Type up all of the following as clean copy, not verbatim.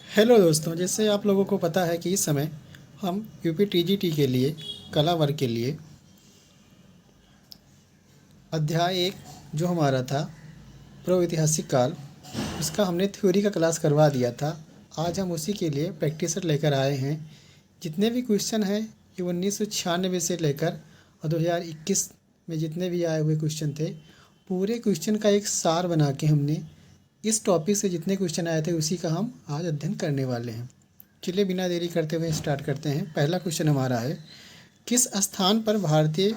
Hello दोस्तों, जैसे आप लोगों को पता है कि इस समय हम यूपी टीजीटी के लिए कला वर्ग के लिए अध्याय 1 जो हमारा था प्रागैतिहासिक काल, उसका हमने थ्योरी का क्लास करवा दिया था। आज हम उसी के लिए प्रैक्टिसर लेकर आए हैं। जितने भी क्वेश्चन हैं ये 1996 से लेकर और 2021 में जितने भी आए हुए क्वेश्चन थे, पूरे क्वेश्चन का एक सार बना के हमने इस टॉपिक से जितने क्वेश्चन आए थे उसी का हम आज अध्ययन करने वाले हैं। चलिए बिना देरी करते हुए स्टार्ट करते हैं। पहला क्वेश्चन हमारा है, किस स्थान पर भारतीय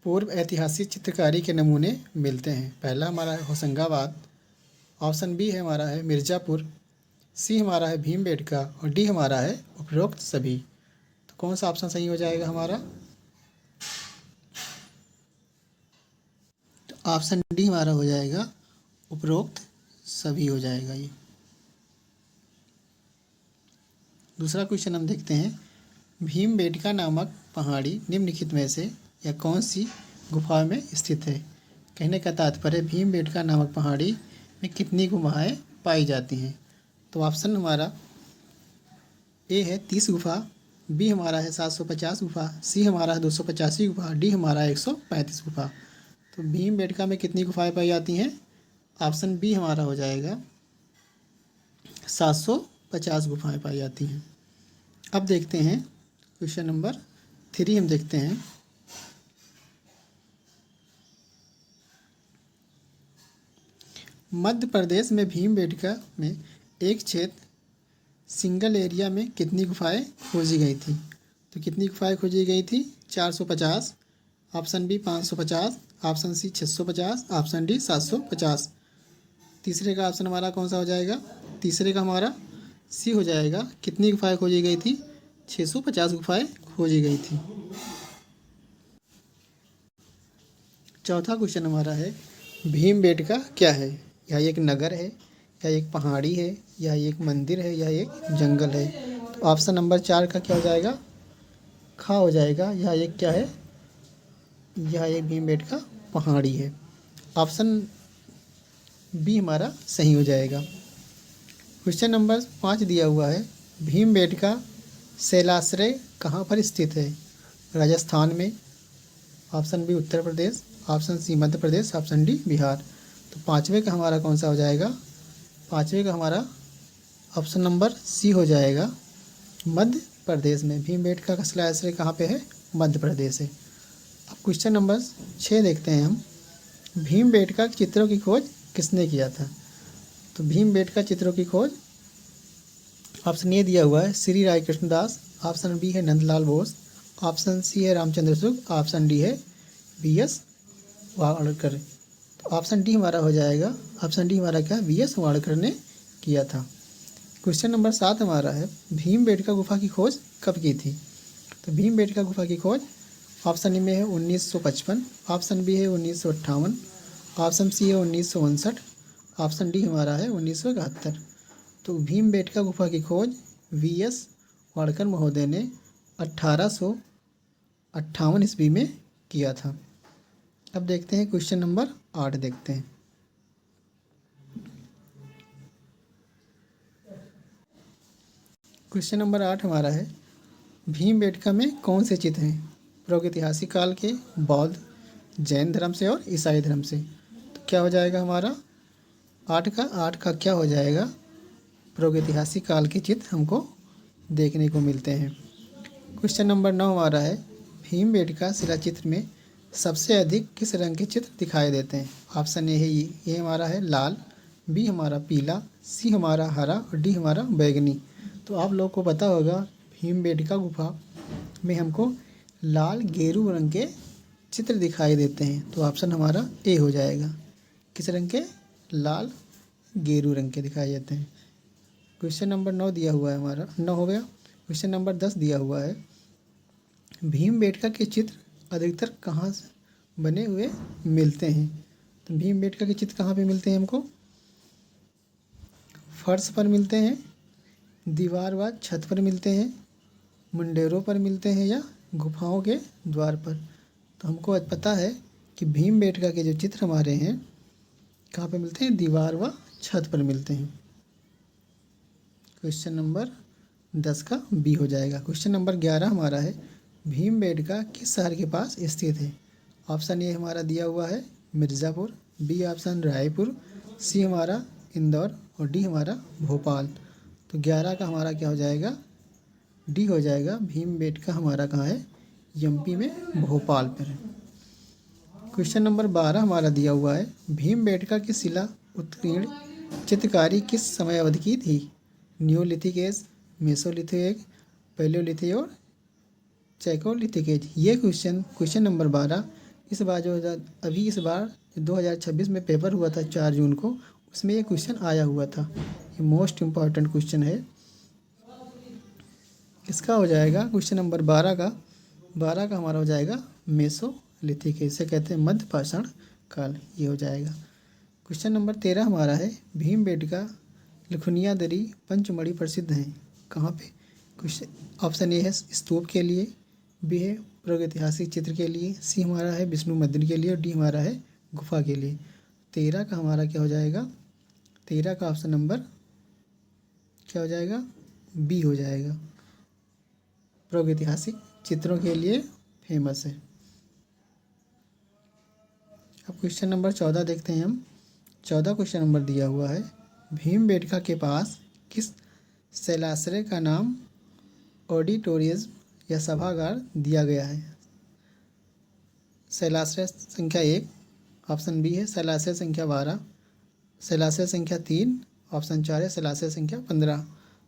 पूर्व ऐतिहासिक चित्रकारी के नमूने मिलते हैं? पहला हमारा है होशंगाबाद, ऑप्शन बी है हमारा है मिर्ज़ापुर, सी हमारा है भीमबेटका और डी हमारा है उपरोक्त सभी। तो कौन सा ऑप्शन सही हो जाएगा हमारा? तो ऑप्शन डी हमारा हो जाएगा, उपरोक्त सभी हो जाएगा ये। दूसरा क्वेश्चन हम देखते हैं, भीमबेटका नामक पहाड़ी निम्नलिखित में से या कौन सी गुफा में स्थित है? कहने का तात्पर्य भीमबेटका नामक पहाड़ी में कितनी गुफाएं पाई जाती हैं? तो ऑप्शन हमारा ए है 30 गुफा, बी हमारा है 750 गुफा, सी हमारा है 285 गुफा, डी हमारा है 135 गुफा। तो भीमबेटका में कितनी गुफाएं पाई जाती हैं? ऑप्शन बी हमारा हो जाएगा 750 गुफाएं पाई जाती हैं। अब देखते हैं क्वेश्चन नंबर 3 हम देखते हैं। मध्य प्रदेश में भीमबेटका में एक क्षेत्र सिंगल एरिया में कितनी गुफाएं खोजी गई थी? तो कितनी गुफाएं खोजी गई थी? 450, option B 550, option C 650, option D 750। तीसरे का ऑप्शन हमारा कौन सा हो जाएगा? तीसरे का हमारा सी हो जाएगा। कितनी गुफाएं खोजी गई थी? 650 गुफाएं खोजी गई थी। चौथा क्वेश्चन हमारा है, भीमबेटका क्या है? यह एक नगर है, या एक पहाड़ी है, या एक मंदिर है, या एक जंगल है? तो ऑप्शन नंबर 4 का क्या हो जाएगा? खा हो जाएगा। यह एक क्या है? यह एक भीमबेटका पहाड़ी है। ऑप्शन बी हमारा सही हो जाएगा। क्वेश्चन नंबर 5 दिया हुआ है, भीमबेटका शैलाश्रय कहाँ पर स्थित है? राजस्थान में, ऑप्शन बी उत्तर प्रदेश, ऑप्शन सी मध्य प्रदेश, ऑप्शन डी बिहार। तो पाँचवें का हमारा कौन सा हो जाएगा? पाँचवें का हमारा ऑप्शन नंबर सी हो जाएगा, मध्य प्रदेश में। भीमबेटका का शिलाश्रय कहाँ पे है? मध्य प्रदेश है। अब क्वेश्चन नंबर 6 देखते हैं हम, भीमबेटका के चित्रों की खोज किसने किया था? तो भीमबेटका चित्रों की खोज ऑप्शन ए दिया हुआ है श्री राय कृष्णदास, ऑप्शन बी है नंदलाल बोस, ऑप्शन सी है रामचंद्र शुक्ल, ऑप्शन डी है बी.एस. वाड़कर। तो ऑप्शन डी हमारा हो जाएगा। ऑप्शन डी हमारा क्या? बी.एस. वाड़कर ने किया था। क्वेश्चन नंबर 7 हमारा है, भीमबेटका गुफा की खोज कब की थी? तो भीमबेटका गुफा की खोज ऑप्शन ए में है 1955, ऑप्शन बी है 1958, ऑप्शन सी है 1959, ऑप्शन डी हमारा है 1971। तो भीमबेटका गुफा की खोज वी.एस. वाड़कर महोदय ने 1858 ईस्वी में किया था। अब देखते हैं क्वेश्चन नंबर 8 देखते हैं। क्वेश्चन नंबर 8 हमारा है, भीमबेटका में कौन से चित्र हैं? प्रागैतिहासिक काल के, बौद्ध, जैन धर्म से और ईसाई धर्म से। तो क्या हो जाएगा हमारा? 8 का क्या हो जाएगा? प्रागैतिहासिक काल के चित्र हमको देखने को मिलते हैं। क्वेश्चन नंबर 9 हमारा है, भीमबेटका शिलाचित्र में सबसे अधिक किस रंग के चित्र दिखाई देते हैं? ऑप्शन ए है ये हमारा है लाल, बी हमारा पीला, सी हमारा हरा और डी हमारा बैगनी। तो आप लोग को पता होगा भीमबेटका गुफा में हमको लाल गेरू रंग के चित्र दिखाई देते हैं। तो ऑप्शन हमारा ए हो जाएगा। किस रंग के? लाल गेरू रंग के दिखाई देते हैं। क्वेश्चन नंबर 9 दिया हुआ है हमारा, 9 हो गया। क्वेश्चन नंबर 10 दिया हुआ है, भीमबेटका के चित्र अधिकतर कहाँ से बने हुए मिलते हैं? तो भीमबेटका के चित्र कहाँ पे मिलते हैं हमको? फर्श पर मिलते हैं, दीवार व छत पर मिलते हैं, मुंडेरों पर मिलते हैं, या गुफाओं के द्वार पर। तो हमको आज पता है कि भीमबेटका के जो चित्र हमारे हैं कहाँ पे मिलते हैं? दीवार व छत पर मिलते हैं। क्वेश्चन नंबर 10 का बी हो जाएगा। क्वेश्चन नंबर 11 हमारा है, भीमबेटका किस शहर के पास स्थित है? ऑप्शन ए हमारा दिया हुआ है मिर्ज़ापुर, बी ऑप्शन रायपुर, सी हमारा इंदौर और डी हमारा भोपाल। तो 11 का हमारा क्या हो जाएगा? डी हो जाएगा। भीमबेटका हमारा कहाँ है? एमपी में भोपाल पर है। क्वेश्चन नंबर 12 हमारा दिया हुआ है, भीमबेटका की शिला उत्कीर्ण चित्रकारी किस समय अवधि की थी? Neolithic age, Mesolithic as, Palaeolithic और चैकोलिथिक एज। ये क्वेश्चन नंबर 12 इस बार इस बार 2026 में पेपर हुआ था 4 जून को, उसमें ये क्वेश्चन आया हुआ था। ये मोस्ट इम्पॉर्टेंट क्वेश्चन है। इसका हो जाएगा क्वेश्चन नंबर 12 का हमारा हो जाएगा मेसोलिथिक, इसे कहते हैं मध्य पाषाण काल, ये हो जाएगा। क्वेश्चन नंबर 13 हमारा है, भीमबेटका लखुनिया दरी पंचमढ़ी प्रसिद्ध हैं कहाँ पे? क्वेश्चन ऑप्शन ए है स्तूप के लिए, बी है प्रागैतिहासिक चित्र के लिए, सी हमारा है विष्णु मंदिर के लिए और डी हमारा है गुफा के लिए। 13 का हमारा क्या हो जाएगा? 13 का ऑप्शन नंबर क्या हो जाएगा? बी हो जाएगा। प्रागैतिहासिक चित्रों के लिए फेमस है। अब क्वेश्चन नंबर 14 देखते हैं हम। 14 क्वेश्चन नंबर दिया हुआ है, भीमबेटका के पास किस शैलाश्रय का नाम ऑडिटोरियम या सभागार दिया गया है? शैलाश्रय संख्या 1 ऑप्शन बी है, शैलाश्रय संख्या 12, शैलाश्रय संख्या 3 ऑप्शन 4 है, शैलाश्रय संख्या 15।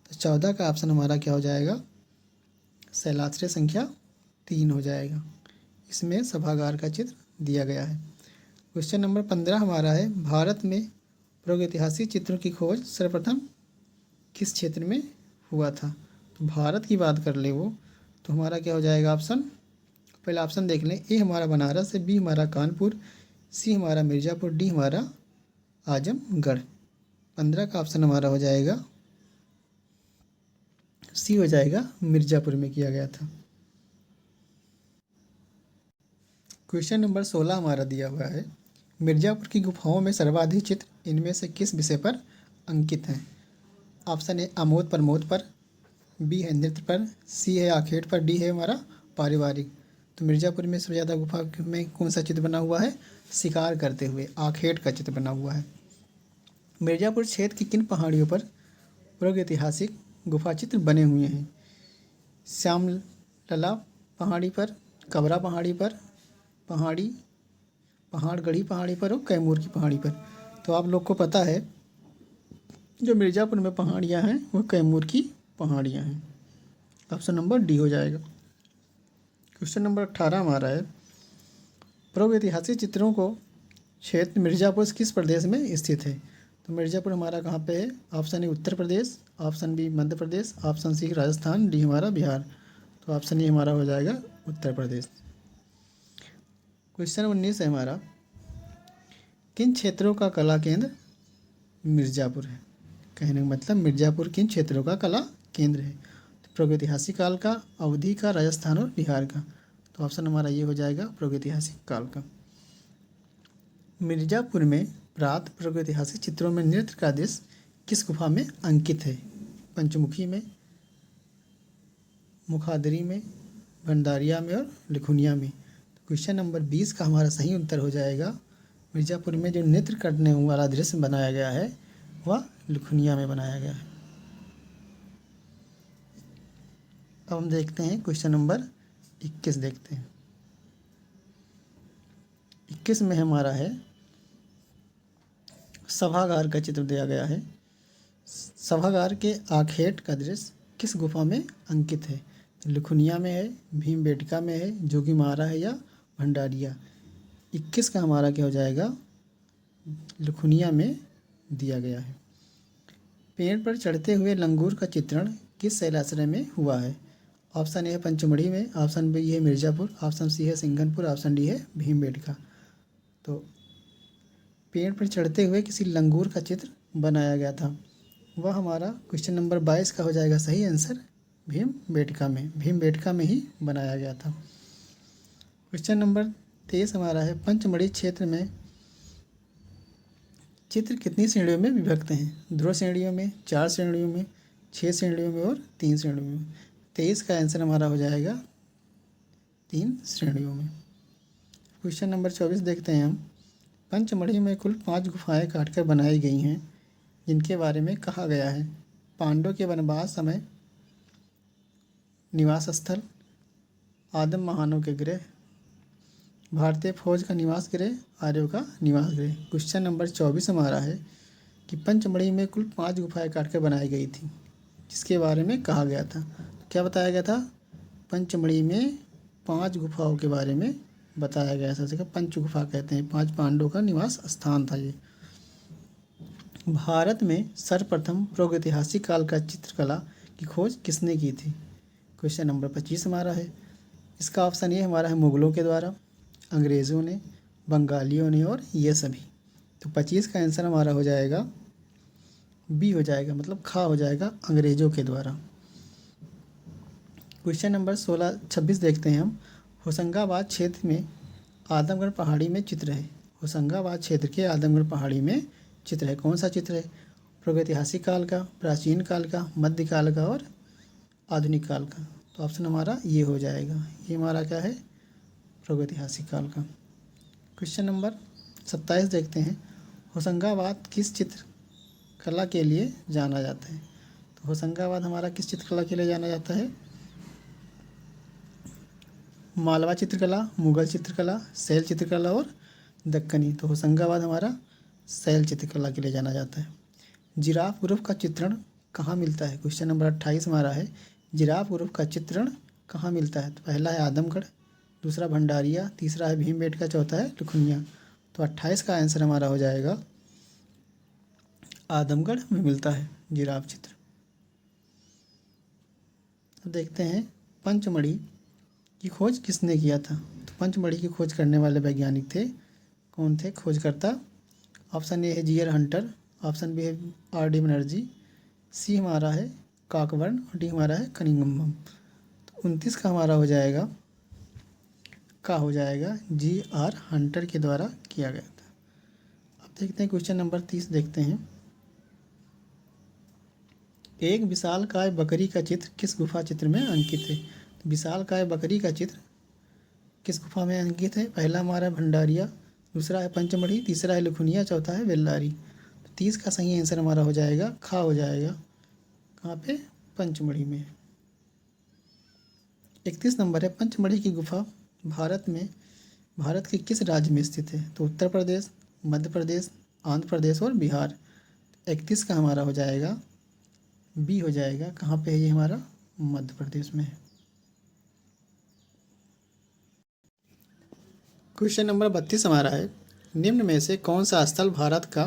तो 14 का ऑप्शन हमारा क्या हो जाएगा? शैलाश्रय संख्या 3 हो जाएगा। इसमें सभागार का चित्र दिया गया है। क्वेश्चन नंबर 15 हमारा है, भारत में प्रागैतिहासिक चित्रों की खोज सर्वप्रथम किस क्षेत्र में हुआ था? तो भारत की बात कर ले वो, तो हमारा क्या हो जाएगा ऑप्शन? पहला ऑप्शन देख लें, ए हमारा बनारस है, बी हमारा कानपुर, सी हमारा मिर्ज़ापुर, डी हमारा आजमगढ़। 15 का ऑप्शन हमारा हो जाएगा सी हो जाएगा, मिर्ज़ापुर में किया गया था। क्वेश्चन नंबर 16 हमारा दिया हुआ है, मिर्ज़ापुर की गुफाओं में सर्वाधिक चित्र इनमें से किस विषय पर अंकित हैं? ऑप्शन ए आमोद प्रमोद पर, बी है नृत्य पर, सी है आखेट पर, डी है हमारा पारिवारिक। तो मिर्ज़ापुर में सबसे ज़्यादा गुफा में कौन सा चित्र बना हुआ है? शिकार करते हुए आखेट का चित्र बना हुआ है। मिर्ज़ापुर क्षेत्र की किन पहाड़ियों पर प्रागैतिहासिक गुफा चित्र बने हुए हैं? श्यामलला पहाड़ी पर, कबरा पहाड़ी पर, पहाड़गढ़ी पहाड़ी पर और कैमूर की पहाड़ी पर। तो आप लोग को पता है जो मिर्ज़ापुर में पहाड़ियाँ हैं वो कैमूर की पहाड़ियाँ हैं। ऑप्शन नंबर डी हो जाएगा। क्वेश्चन नंबर 18 हमारा है, प्रागैतिहासिक चित्रों को क्षेत्र मिर्ज़ापुर किस प्रदेश में स्थित है? तो मिर्ज़ापुर हमारा कहाँ पे है? Option A Uttar Pradesh, option B Madhya Pradesh, option C Rajasthan, D हमारा बिहार। तो ऑप्शन ए हमारा हो जाएगा उत्तर प्रदेश। क्वेश्चन 19 है हमारा, किन क्षेत्रों का कला केंद्र मिर्ज़ापुर है? कहने का मतलब मिर्ज़ापुर किन क्षेत्रों का कला केंद्र है? तो प्रागैतिहासिक काल का, अवधि का, राजस्थान और बिहार का। तो ऑप्शन हमारा ये हो जाएगा प्रागैतिहासिक काल का। मिर्ज़ापुर में प्राप्त प्रागैतिहासिक चित्रों में नृत्य का दृश्य किस गुफा में अंकित है? पंचमुखी में, मुखादरी में, भंडारिया में और लिखुनिया में। तो क्वेश्चन नंबर 20 का हमारा सही उत्तर हो जाएगा, मिर्ज़ापुर में जो नृत्य करने वाला दृश्य बनाया गया है वह लिखुनिया में बनाया गया है। अब हम देखते हैं क्वेश्चन नंबर 21 देखते हैं। 21 में हमारा है, सभागार का चित्र दिया गया है। सभागार के आखेट का दृश्य किस गुफा में अंकित है? लिखुनिया में है, भीमबेटका में है, जोगीमारा है या भंडारिया। 21 का हमारा क्या हो जाएगा? लिखुनिया में दिया गया है। पेड़ पर चढ़ते हुए लंगूर का चित्रण किस शैलाश्रय में हुआ है? ऑप्शन ए है पंचमढ़ी में, ऑप्शन बी है मिर्ज़ापुर, ऑप्शन सी है सिंघनपुर, ऑप्शन डी है भीमबेटका। तो पेड़ पर चढ़ते हुए किसी लंगूर का चित्र बनाया गया था, वह हमारा क्वेश्चन नंबर 22 का हो जाएगा सही आंसर, भीमबेटका में ही बनाया गया था। क्वेश्चन नंबर 23 हमारा है, पंचमढ़ी क्षेत्र में चित्र कितनी श्रेणियों में विभक्त हैं? ध्रुव श्रेणियों में, 4 श्रेणियों में, 6 श्रेणियों में और 3 श्रेणियों में। 23 का आंसर हमारा हो जाएगा 3 श्रेणियों में। क्वेश्चन नंबर 24 देखते हैं हम। पंचमढ़ी में कुल 5 गुफाएं काटकर बनाई गई हैं, जिनके बारे में कहा गया है। पांडवों के वनवास समय, निवास स्थल, आदम महानों के गृह, भारतीय फौज का निवास गृह, आर्यों का निवास गृह। क्वेश्चन नंबर 24 हमारा है कि पंचमढ़ी में कुल 5 गुफाएं काटकर बनाई गई थी, जिसके बारे में कहा गया था। तो क्या बताया गया था? पंचमढ़ी में 5 गुफाओं के बारे में बताया गया। सबसे का पंच गुफा कहते हैं, 5 पांडवों का निवास स्थान था ये। भारत में सर्वप्रथम प्रागैतिहासिक काल का चित्रकला की खोज किसने की थी? क्वेश्चन नंबर 25 हमारा है। इसका ऑप्शन ये हमारा है मुगलों के द्वारा, अंग्रेज़ों ने, बंगालियों ने और ये सभी। तो 25 का आंसर हमारा हो जाएगा बी हो जाएगा, मतलब खा हो जाएगा, अंग्रेज़ों के द्वारा। क्वेश्चन नंबर 26 देखते हैं हम। होशंगाबाद क्षेत्र में आदमगढ़ पहाड़ी में चित्र है। होशंगाबाद क्षेत्र के आदमगढ़ पहाड़ी में चित्र है। कौन सा चित्र है? प्रागैतिहासिक काल का, प्राचीन काल का, मध्यकाल का और आधुनिक काल का। तो ऑप्शन हमारा ये हो जाएगा। ये हमारा क्या है? प्रागैतिहासिक काल का। क्वेश्चन नंबर 27 देखते हैं। होशंगाबाद किस चित्रकला के लिए जाना जाता है? तो होशंगाबाद हमारा किस चित्रकला के लिए जाना जाता है? मालवा चित्रकला, मुगल चित्रकला, शैल चित्रकला और दक्कनी। तो होशंगाबाद हमारा शैल चित्रकला के लिए जाना जाता है। जिराफ ग्रुप का चित्रण कहाँ मिलता है? क्वेश्चन नंबर 28 हमारा है। जिराफ ग्रुप का चित्रण कहाँ मिलता है? तो पहला है आदमगढ़, दूसरा भंडारिया, तीसरा है भीमबेटका, चौथा है लुखनिया। तो 28 का आंसर हमारा हो जाएगा आदमगढ़ में मिलता है जिराफ चित्र। अब देखते हैं पंचमढ़ी की खोज किसने किया था? तो पंचमढ़ी की खोज करने वाले वैज्ञानिक थे, कौन थे खोजकर्ता? ऑप्शन ए है जी.आर. हंटर, ऑप्शन बी है R.D. बनर्जी, सी हमारा है काकवर्न और डी हमारा है कनिंघम। तो 29 का हमारा हो जाएगा जी.आर. हंटर के द्वारा किया गया था। अब देखते हैं क्वेश्चन नंबर 30 देखते हैं। एक विशालकाय बकरी का चित्र किस गुफा चित्र में अंकित है? तो विशालकाय बकरी का चित्र किस गुफा में अंकित है? पहला हमारा भंडारिया, दूसरा है पंचमढ़ी, तीसरा है लुखनिया, चौथा है बेल्लारी। तो 30 का सही आंसर हमारा हो जाएगा खा हो जाएगा। कहाँ पे? पंचमढ़ी में। 31 नंबर है। पंचमढ़ी की गुफा भारत के किस राज्य में स्थित है? तो उत्तर प्रदेश, मध्य प्रदेश, आंध्र प्रदेश और बिहार। 31 का हमारा हो जाएगा बी हो जाएगा। कहाँ पे है ये? हमारा मध्य प्रदेश में है। क्वेश्चन नंबर 32 हमारा है। निम्न में से कौन सा स्थल भारत का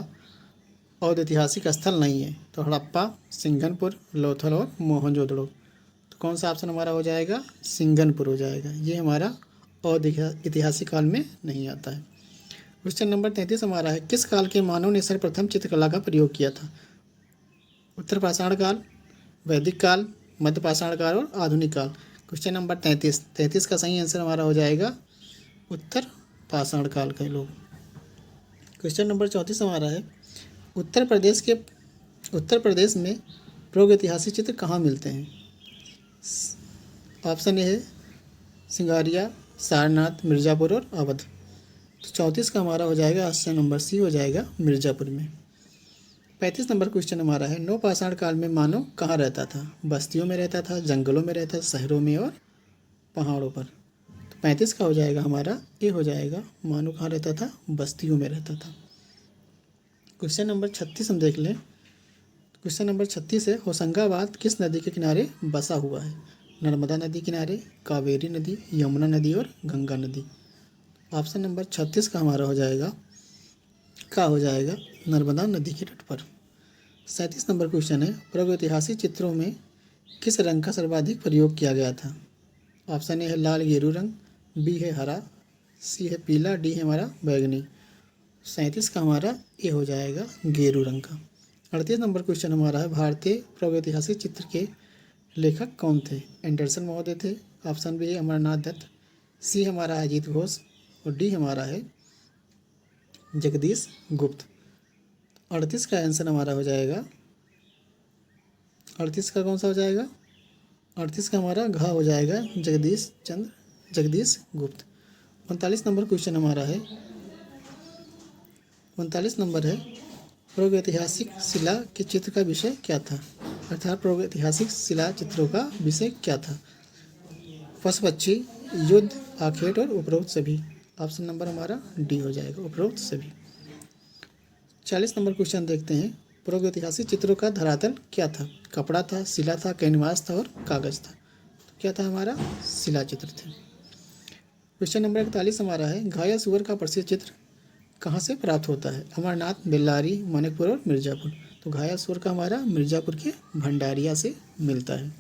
औद-ऐतिहासिक स्थल नहीं है? तो हड़प्पा, सिंघनपुर, लोथल और मोहनजोदड़ो। तो कौन सा ऑप्शन हमारा हो जाएगा? सिंघनपुर हो जाएगा। ये हमारा ऐतिहासिक काल में नहीं आता है। क्वेश्चन नंबर 33 हमारा है। किस काल के मानव ने सर्वप्रथम चित्रकला का प्रयोग किया था? उत्तर पाषाण काल, वैदिक काल, मध्य पाषाण काल और आधुनिक काल। क्वेश्चन नंबर 33 का सही आंसर हमारा हो जाएगा उत्तर पाषाण काल के लोग। क्वेश्चन नंबर 34 हमारा है। उत्तर प्रदेश में प्रागैतिहासिक चित्र कहाँ मिलते हैं? ऑप्शन ए है सिंगारिया, सारनाथ, मिर्ज़ापुर और अवध। तो 34 का हमारा हो जाएगा ऑप्शन नंबर सी हो जाएगा मिर्ज़ापुर में। 35 नंबर क्वेश्चन हमारा है। नवपाषाण काल में मानव कहाँ रहता था? बस्तियों में रहता था, जंगलों में रहता था, शहरों में और पहाड़ों पर। तो 35 का हो जाएगा हमारा ए हो जाएगा। मानव कहाँ रहता था? बस्तियों में रहता था। क्वेश्चन नंबर 36 हम देख लें। क्वेश्चन नंबर 36 है। होशंगाबाद किस नदी के किनारे बसा हुआ है? नर्मदा नदी किनारे, कावेरी नदी, यमुना नदी और गंगा नदी। ऑप्शन नंबर 36 का हमारा हो जाएगा नर्मदा नदी के तट पर। 37 नंबर क्वेश्चन है। प्रागैतिहासिक चित्रों में किस रंग का सर्वाधिक प्रयोग किया गया था? ऑप्शन ए है लाल गेरू रंग, बी है हरा, सी है पीला, डी है हमारा बैंगनी। 37 का हमारा ए हो जाएगा गेरू रंग का। 38 नंबर क्वेश्चन हमारा है। भारतीय प्रागैतिहासिक चित्र के लेखक कौन थे? एंडरसन महोदय थे, ऑप्शन बी है अमरनाथ दत्त, सी हमारा है अजीत घोष और डी हमारा है जगदीश गुप्त। 38 का आंसर हमारा हो जाएगा 38 का कौन सा हो जाएगा? 38 का हमारा घ हो जाएगा जगदीश गुप्त। 39 नंबर क्वेश्चन हमारा है, 39 नंबर है, प्रागैतिहासिक शिला के चित्र का विषय क्या था? अर्थात प्रागैतिहासिक शिला चित्रों का विषय क्या था? पशु पक्षी, युद्ध, आखेट और उपरोक्त सभी। ऑप्शन नंबर हमारा डी हो जाएगा, उपरोक्त सभी। 40 नंबर क्वेश्चन देखते हैं, प्रागैतिहासिक चित्रों का धरातल क्या था? कपड़ा था, शिला था, कैनवास था और कागज था। तो क्या था हमारा? शिला चित्र थे। क्वेश्चन नंबर 41 हमारा है, घायल सुअर का प्रसिद्ध चित्र कहाँ से प्राप्त होता है? अमरनाथ, बेल्लारी, मानिकपुर और मिर्ज़ापुर। तो घायल सुअर का हमारा मिर्ज़ापुर के भंडारिया से मिलता है।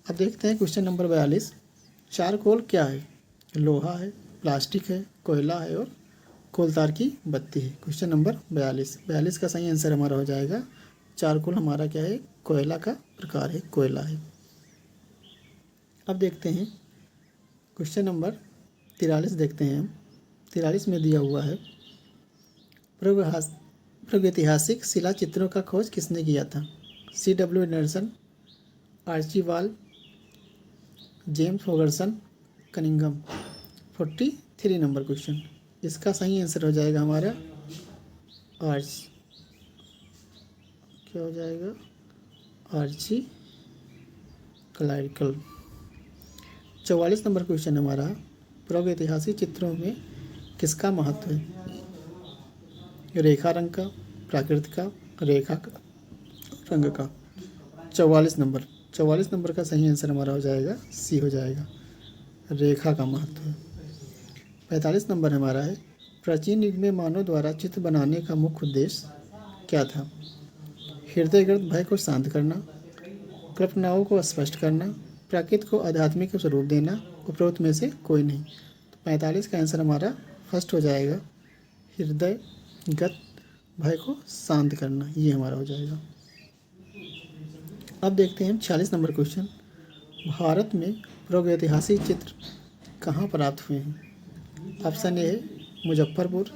अब देखते हैं क्वेश्चन नंबर 42, चारकोल क्या है? लोहा है, प्लास्टिक है, कोयला है और कोलतार की बत्ती है। क्वेश्चन नंबर 42 का सही आंसर हमारा हो जाएगा, चारकोल हमारा क्या है? कोयला का प्रकार है, कोयला है। अब देखते हैं क्वेश्चन नंबर 43 देखते हैं हम। 43 में दिया हुआ है, प्रागैतिहासिक शिला चित्रों का खोज किसने किया था? C.W. Anderson, Archibald, James Fergusson, Cunningham. 43 number question, इसका सही आंसर हो जाएगा हमारा क्या हो जाएगा? आर्ची क्लाइकल। 44 नंबर क्वेश्चन हमारा, प्रागैतिहासिक चित्रों में किसका महत्व है? रेखा रंग का, प्राकृतिक का, रेखा का, रंग का। 44 नंबर का सही आंसर हमारा हो जाएगा सी हो जाएगा, रेखा का महत्व है। 45 नंबर हमारा है, प्राचीन युग में मानव द्वारा चित्र बनाने का मुख्य उद्देश्य क्या था? हृदयगत भय को शांत करना, कल्पनाओं को स्पष्ट करना, प्रकृति को आध्यात्मिक स्वरूप देना, उपरोक्त में से कोई नहीं। तो 45 का आंसर हमारा फर्स्ट हो जाएगा, हृदयगत भय को शांत करना, ये हमारा हो जाएगा। अब देखते हैं 46 नंबर क्वेश्चन, भारत में प्रागैतिहासिक चित्र कहाँ प्राप्त हुए हैं? ऑप्शन ए है मुजफ्फरपुर,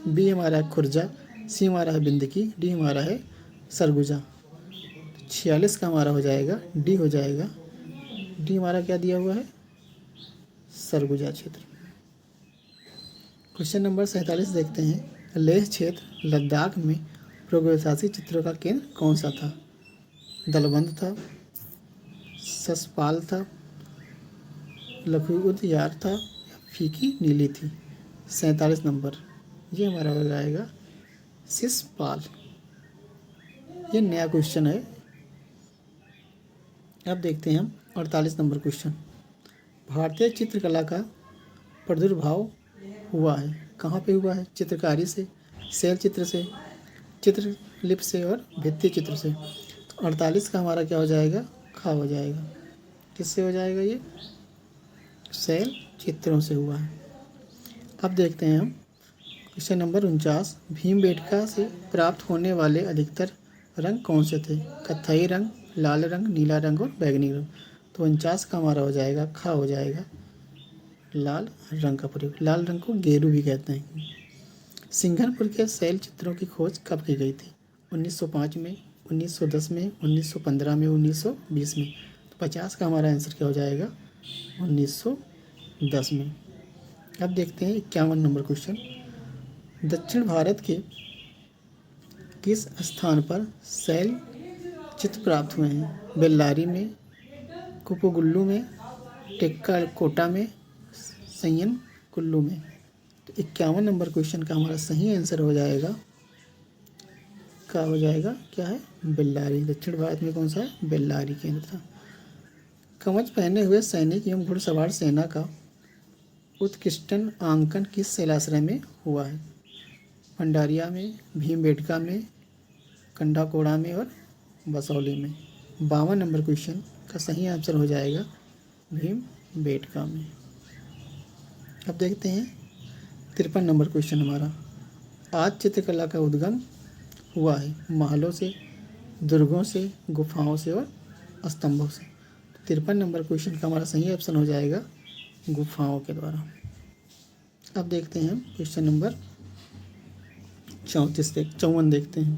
बी हमारा है खुर्जा, सी हमारा है बिंदकी, डी हमारा है सरगुजा। 46 का हमारा हो जाएगा डी हो जाएगा, डी हमारा क्या दिया हुआ है? सरगुजा क्षेत्र। क्वेश्चन नंबर 47 देखते हैं, लेह क्षेत्र लद्दाख में प्रागैतिहासिक चित्रों का केंद्र कौन सा था? दलबंद था, ससपाल था, लखुद यार था, फीकी नीली थी। 47 नंबर, ये हमारा हो जाएगा सिसपाल। ये नया क्वेश्चन है। अब देखते हैं हम 48 नंबर क्वेश्चन, भारतीय चित्रकला का प्रादुर्भाव हुआ है कहाँ पे हुआ है? चित्रकारी से, शैल चित्र से, चित्रलिपि से और भित्ति चित्र से। तो 48 का हमारा क्या हो जाएगा? खा हो जाएगा। किससे हो जाएगा? ये शैल चित्रों से हुआ है। अब देखते हैं हम क्वेश्चन नंबर 49, भीमबेटका से प्राप्त होने वाले अधिकतर रंग कौन से थे? कत्थई रंग, लाल रंग, नीला रंग और बैगनी रंग। तो 49 का हमारा हो जाएगा खा हो जाएगा, लाल रंग का प्रयोग। लाल रंग को गेरू भी कहते हैं। सिंघनपुर के शैल चित्रों की खोज कब की गई थी? 1905 में, 1910 में, 1915 में, 1920 में। तो 50 का हमारा आंसर क्या हो जाएगा? 1910 में। अब देखते हैं 51 नंबर क्वेश्चन, दक्षिण भारत के किस स्थान पर शैल चित्र प्राप्त हुए हैं? बेल्लारी में, कुप्पू में, टेक्का कोटा में, सयन कुल्लू में। तो 51 नंबर क्वेश्चन का हमारा सही आंसर हो जाएगा, क्या हो जाएगा? क्या है? बेल्लारी। दक्षिण भारत में कौन सा है? बेल्लारी केंद्र था। कवच पहने हुए सैनिक एवं घुड़सवार सेना का उत्कृष्टन आंकन किस शैलाश्रय में हुआ है? भंडारिया में, भीमबेटका में, कंडाकोड़ा में और बसौली में। 52 नंबर क्वेश्चन का सही आंसर हो जाएगा भीमबेटका में। अब देखते हैं 53 नंबर क्वेश्चन हमारा, आज चित्रकला का उद्गम हुआ है महलों से, दुर्गों से, गुफाओं से और स्तंभों से। 53 नंबर क्वेश्चन का हमारा सही ऑप्शन हो जाएगा गुफाओं के द्वारा। अब देखते हैं क्वेश्चन नंबर 54 देखते हैं।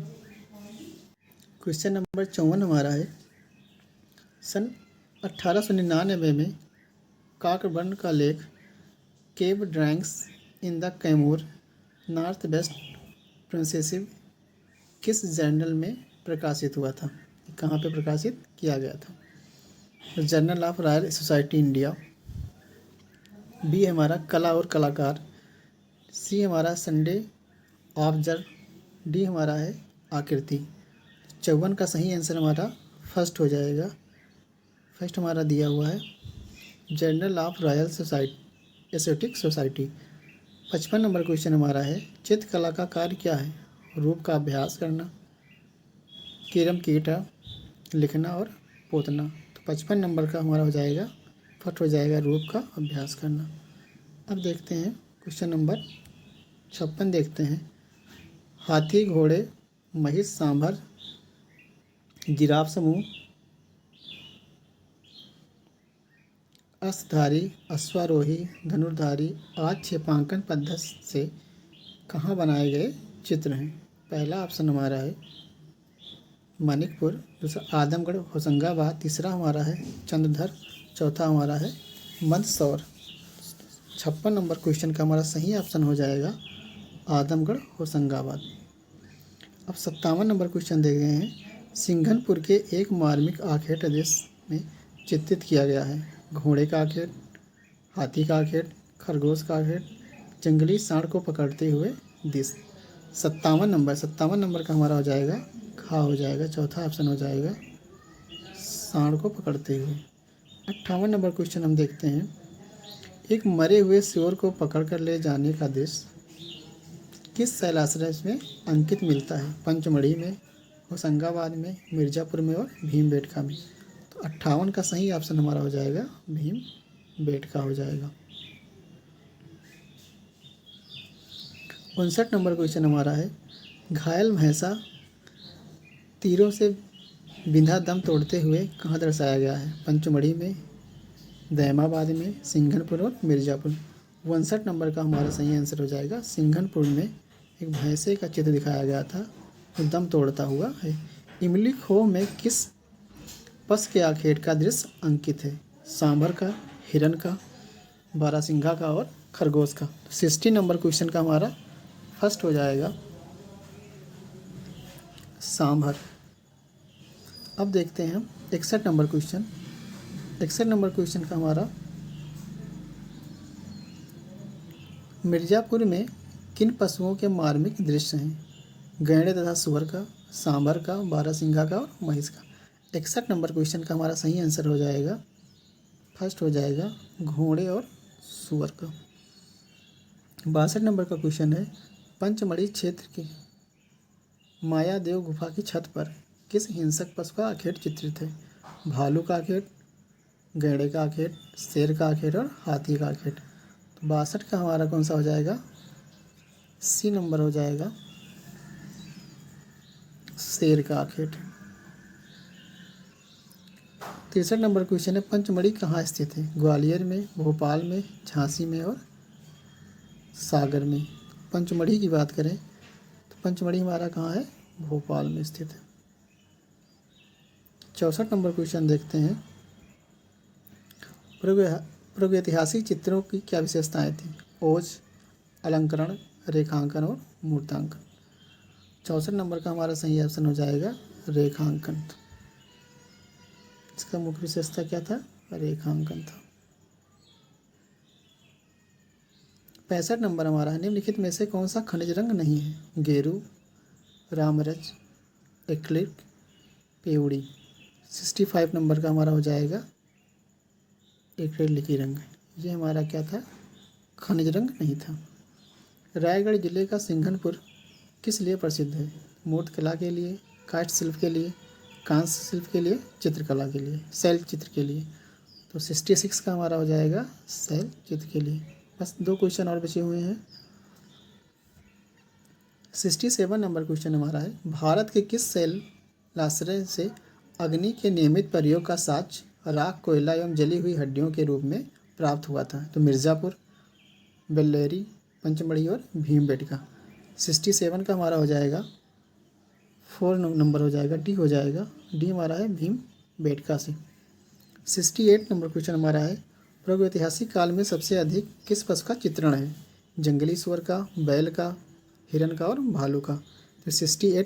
क्वेश्चन नंबर 54 हमारा है, सन 1899 में काकबर्न का लेख cave drawings in the Kaimur north west provinces किस जर्नल में प्रकाशित हुआ था? कहाँ पे प्रकाशित किया गया था? Journal of royal society India. B हमारा कला और कलाकार। सी हमारा संडे ऑब्जर्व। डी हमारा है आकृति। 54 का सही आंसर हमारा फर्स्ट हो जाएगा। फर्स्ट हमारा दिया हुआ है journal of royal society aesthetic society. 55 number question हमारा है चित्रकला का कार्य क्या है? रूप का अभ्यास करना, किरम कीटा, लिखना और पोतना। तो 55 नंबर का हमारा हो जाएगा फर्स्ट हो जाएगा रूप का अभ्यास करना। अब देखते हैं क्वेश्चन नंबर 56 देखते हैं। हाथी, घोड़े, महिष, सांभर, जिराफ समूह, अश्वधारी, अश्वारोही, धनुर्धारी आदि क्षेपांकन पद्धति से कहाँ बनाए गए चित्र हैं? पहला ऑप्शन हमारा है मानिकपुर, दूसरा आदमगढ़ होशंगाबाद, तीसरा हमारा है चंद्रधर, चौथा हमारा है मंदसौर। 56 नंबर क्वेश्चन का हमारा सही ऑप्शन हो जाएगा आदमगढ़ होशंगाबाद। अब 57 नंबर क्वेश्चन देख रहे हैं सिंघनपुर के एक मार्मिक आखेट दृश्य में चित्रित किया गया है। घोड़े का आखेट, हाथी का आखेट, खरगोश का आखेट, जंगली सांड को पकड़ते हुए दृश्य। 57 नंबर का हमारा हो जाएगा खा हो जाएगा, चौथा ऑप्शन हो जाएगा सांड को पकड़ते हुए। 58 नंबर क्वेश्चन हम देखते हैं एक मरे हुए सूअर को पकड़ कर ले जाने का दृश्य किस शैलाश्रय में अंकित मिलता है? पंचमढ़ी में, होशंगाबाद में, मिर्ज़ापुर में और भीमबेटका में। तो 58 का सही ऑप्शन हमारा हो जाएगा भीमबेटका हो जाएगा। 59 नंबर क्वेश्चन हमारा है घायल भैंसा तीरों से बिंधा दम तोड़ते हुए कहाँ दर्शाया गया है? पंचमढ़ी में, दैमाबाद में, सिंघनपुर और मिर्ज़ापुर। 59 नंबर का हमारा सही आंसर हो जाएगा सिंघनपुर में एक भैंसे का चित्र दिखाया गया था जो दम तोड़ता हुआ है। इमली खो में किस पशु के आखेट का दृश्य अंकित है? सांभर का, हिरन का, बारहसिंघा का और खरगोश का। 60 नंबर क्वेश्चन का हमारा फर्स्ट हो जाएगा सांभर। अब देखते हैं हम 61 नंबर क्वेश्चन। 61 नंबर क्वेश्चन का हमारा मिर्ज़ापुर में किन पशुओं के मार्मिक दृश्य हैं? गैंडे तथा सुअर का, सांभर का, बारहसिंघा का और महिष का। 61 नंबर क्वेश्चन का हमारा सही आंसर हो जाएगा फर्स्ट हो जाएगा घोड़े और सुअर का। 62 नंबर का क्वेश्चन है पंचमढ़ी क्षेत्र के मायादेव गुफा की छत पर किस हिंसक पशु का आखेट चित्रित है? भालू का आखेट, गैंडे का आखेट, शेर का आखेट और हाथी का आखेट। तो 62 का हमारा कौन सा हो जाएगा? सी नंबर हो जाएगा शेर का आखेट। 63 नंबर क्वेश्चन है पंचमढ़ी कहाँ स्थित है? ग्वालियर में, भोपाल में, झांसी में और सागर में। पंचमढ़ी की बात करें तो पंचमढ़ी हमारा कहाँ है? भोपाल में स्थित है। 64 नंबर क्वेश्चन देखते हैं प्रागैतिहासिक चित्रों की क्या विशेषताएं थी? ओज, अलंकरण, रेखांकन और मूर्तांकन। 64 नंबर का हमारा सही ऑप्शन हो जाएगा रेखांकन। इसका मुख्य विशेषता क्या था? रेखांकन था। 65 नंबर हमारा है निम्नलिखित में से कौन सा खनिज रंग नहीं है? गेरू, रामरज, एक्लिक, पेवड़ी। 65 नंबर का हमारा हो जाएगा एक्रिलिक रंग। ये हमारा क्या था? खनिज रंग नहीं था। रायगढ़ जिले का सिंघनपुर किस लिए प्रसिद्ध है? मूर्तिकला के लिए, काष्ठ शिल्प के लिए, कांस्य शिल्प के लिए, चित्रकला के लिए, शैल चित्र के लिए। तो 66 का हमारा हो जाएगा शैल चित्र के लिए। बस 2 क्वेश्चन और बचे हुए हैं। 67 नंबर क्वेश्चन हमारा है भारत के किस शैलाश्रय से अग्नि के नियमित प्रयोग का साक्ष्य राख, कोयला एवं जली हुई हड्डियों के रूप में प्राप्त हुआ था? तो मिर्ज़ापुर, बेल्लेरी, पंचमढ़ी और भीमबेटका। 67 का हमारा हो जाएगा 4 नंबर हो जाएगा डी हो जाएगा। डी हमारा है भीमबेटका से। 68 नंबर क्वेश्चन हमारा है, प्रागैतिहासिक काल में सबसे अधिक किस पशु का चित्रण है? जंगली सुअर का, बैल का, हिरन का और भालू का। तो 68